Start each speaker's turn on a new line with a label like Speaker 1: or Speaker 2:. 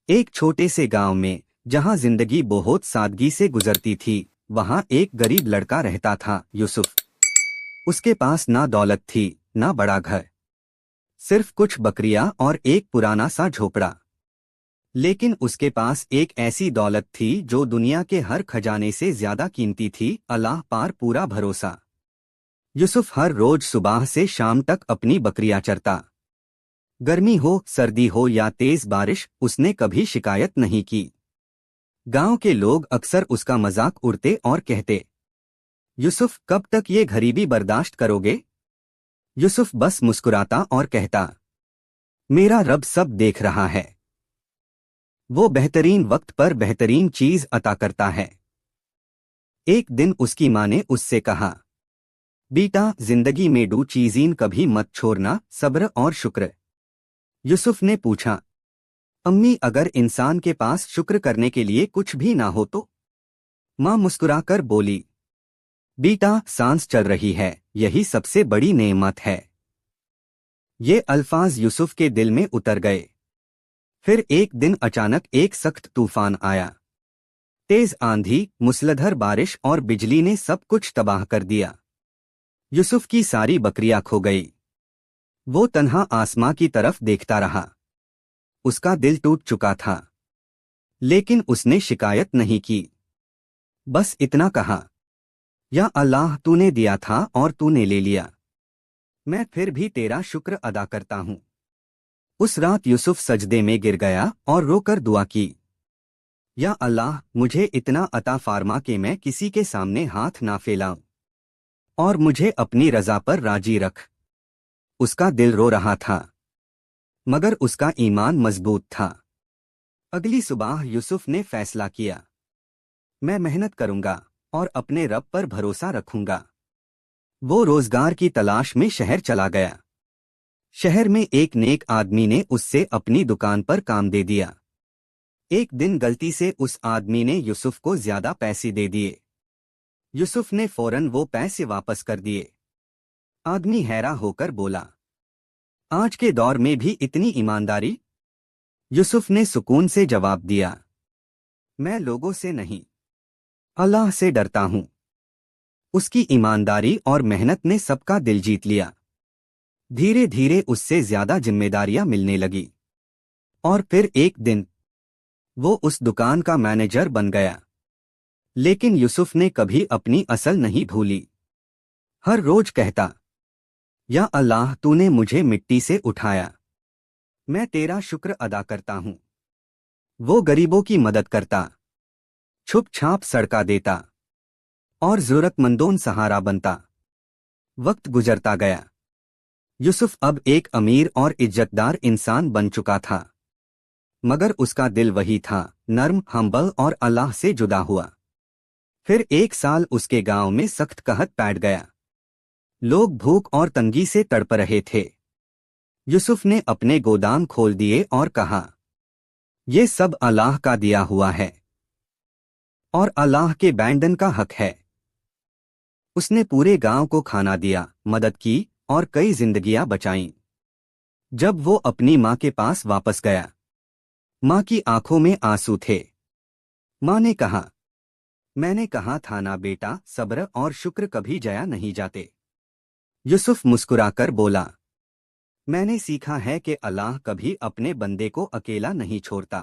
Speaker 1: ایک چھوٹے سے گاؤں میں جہاں زندگی بہت سادگی سے گزرتی تھی، وہاں ایک غریب لڑکا رہتا تھا، یوسف۔ اس کے پاس نہ دولت تھی، نہ بڑا گھر، صرف کچھ بکریاں اور ایک پرانا سا جھوپڑا۔ لیکن اس کے پاس ایک ایسی دولت تھی جو دنیا کے ہر خزانے سے زیادہ قیمتی تھی: اللہ پر پورا بھروسہ۔ یوسف ہر روز صبح سے شام تک اپنی بکریاں چرتا۔ گرمی ہو، سردی ہو یا تیز بارش، اس نے کبھی شکایت نہیں کی۔ گاؤں کے لوگ اکثر اس کا مذاق اڑاتے اور کہتے، یوسف کب تک یہ غریبی برداشت کرو گے؟ یوسف بس مسکراتا اور کہتا، میرا رب سب دیکھ رہا ہے، وہ بہترین وقت پر بہترین چیز عطا کرتا ہے۔ ایک دن اس کی ماں نے اس سے کہا، بیٹا، زندگی میں دو چیزیں کبھی مت چھوڑنا: صبر اور شکر۔ یوسف نے پوچھا، امی، اگر انسان کے پاس شکر کرنے کے لیے کچھ بھی نہ ہو تو؟ ماں مسکرا کر بولی، بیٹا، سانس چل رہی ہے، یہی سب سے بڑی نعمت ہے۔ یہ الفاظ یوسف کے دل میں اتر گئے۔ پھر ایک دن اچانک ایک سخت طوفان آیا۔ تیز آندھی، موسلادھار بارش اور بجلی نے سب کچھ تباہ کر دیا۔ یوسف کی ساری بکریاں کھو گئی۔ وہ تنہا آسماں کی طرف دیکھتا رہا۔ اس کا دل ٹوٹ چکا تھا، لیکن اس نے شکایت نہیں کی۔ بس اتنا کہا، یا اللہ، تو نے دیا تھا اور تو نے لے لیا، میں پھر بھی تیرا شکر ادا کرتا ہوں۔ اس رات یوسف سجدے میں گر گیا اور رو کر دعا کی، یا اللہ، مجھے اتنا عطا فرما کہ میں کسی کے سامنے ہاتھ نہ پھیلاؤں، اور مجھے اپنی رضا پر راضی رکھ۔ اس کا دل رو رہا تھا، مگر اس کا ایمان مضبوط تھا۔ اگلی صبح یوسف نے فیصلہ کیا، میں محنت کروں گا اور اپنے رب پر بھروسہ رکھوں گا۔ وہ روزگار کی تلاش میں شہر چلا گیا۔ شہر میں ایک نیک آدمی نے اس سے اپنی دکان پر کام دے دیا۔ ایک دن غلطی سے اس آدمی نے یوسف کو زیادہ پیسے دے دیے۔ یوسف نے فوراً وہ پیسے واپس کر دیے۔ آدمی حیران ہو کر بولا، آج کے دور میں بھی اتنی ایمانداری؟ یوسف نے سکون سے جواب دیا، میں لوگوں سے نہیں، اللہ سے ڈرتا ہوں۔ اس کی ایمانداری اور محنت نے سب کا دل جیت لیا۔ دھیرے دھیرے اس سے زیادہ ذمہ داریاں ملنے لگی، اور پھر ایک دن وہ اس دکان کا مینیجر بن گیا۔ لیکن یوسف نے کبھی اپنی اصل نہیں بھولی۔ ہر روز کہتا، یا اللہ، تو نے مجھے مٹی سے اٹھایا، میں تیرا شکر ادا کرتا ہوں۔ وہ غریبوں کی مدد کرتا، چھپ چھاپ صدقہ دیتا، اور ضرورت مندوں سہارا بنتا۔ وقت گزرتا گیا۔ یوسف اب ایک امیر اور عزت دار انسان بن چکا تھا، مگر اس کا دل وہی تھا، نرم، ہمبل اور اللہ سے جدا ہوا۔ پھر ایک سال اس کے گاؤں میں سخت قحط بیٹھ گیا۔ لوگ بھوک اور تنگی سے تڑپ رہے تھے۔ یوسف نے اپنے گودام کھول دیے اور کہا، یہ سب اللہ کا دیا ہوا ہے، اور اللہ کے بندوں کا حق ہے۔ اس نے پورے گاؤں کو کھانا دیا، مدد کی اور کئی زندگیاں بچائیں۔ جب وہ اپنی ماں کے پاس واپس گیا، ماں کی آنکھوں میں آنسو تھے۔ ماں نے کہا، میں نے کہا تھا نا بیٹا، صبر اور شکر کبھی ضائع نہیں جاتے۔ یوسف مسکرا کر بولا، میں نے سیکھا ہے کہ اللہ کبھی اپنے بندے کو اکیلا نہیں چھوڑتا۔